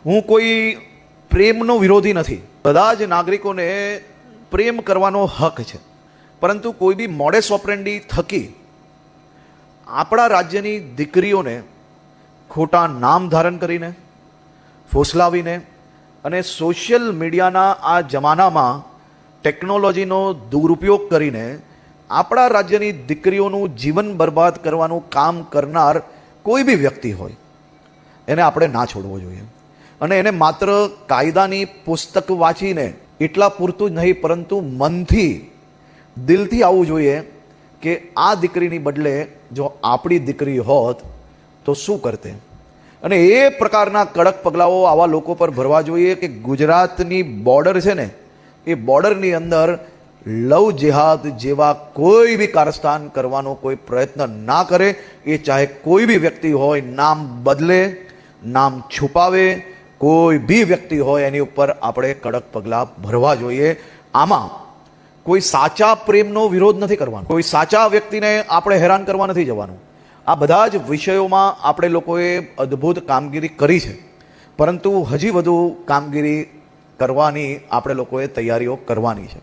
હું કોઈ પ્રેમનો વિરોધી નથી, બધા જ નાગરિકોને પ્રેમ કરવાનો હક છે, પરંતુ કોઈ બી મોડેસ ઓપરેન્ડી થકી આપણા રાજ્યની દીકરીઓને ખોટા નામ ધારણ કરીને ફોસલાવીને અને સોશિયલ મીડિયાના આ જમાનામાં ટેકનોલોજીનો દુરુપયોગ કરીને આપણા રાજ્યની દીકરીઓનું જીવન બરબાદ કરવાનું કામ કરનાર કોઈ બી વ્યક્તિ હોય એને આપણે ના છોડવો જોઈએ. અને એને માત્ર કાયદાની પુસ્તક વાંચીને એટલા પૂરતું જ નહીં, પરંતુ મનથી દિલથી આવવું જોઈએ કે આ દીકરીની બદલે જો આપણી દીકરી હોત તો શું કરતે. અને એ પ્રકારના કડક પગલાઓ આવા લોકો પર ભરવા જોઈએ કે ગુજરાતની બોર્ડર છે ને, એ બોર્ડરની અંદર લવ જેહાદ જેવા કોઈ બી કારસ્તાન કરવાનો કોઈ પ્રયત્ન ના કરે. એ ચાહે કોઈ બી વ્યક્તિ હોય, નામ બદલે, નામ છુપાવે, કોઈ બી વ્યક્તિ હોય એની ઉપર આપણે કડક પગલાં ભરવા જોઈએ. આમાં કોઈ સાચા પ્રેમનો વિરોધ નથી કરવાનો, કોઈ સાચા વ્યક્તિને આપણે હેરાન કરવા નથી જવાનું. આ બધા જ વિષયોમાં આપણે લોકોએ અદ્ભુત કામગીરી કરી છે, પરંતુ હજી વધુ કામગીરી કરવાની આપણે લોકોએ તૈયારીઓ કરવાની છે.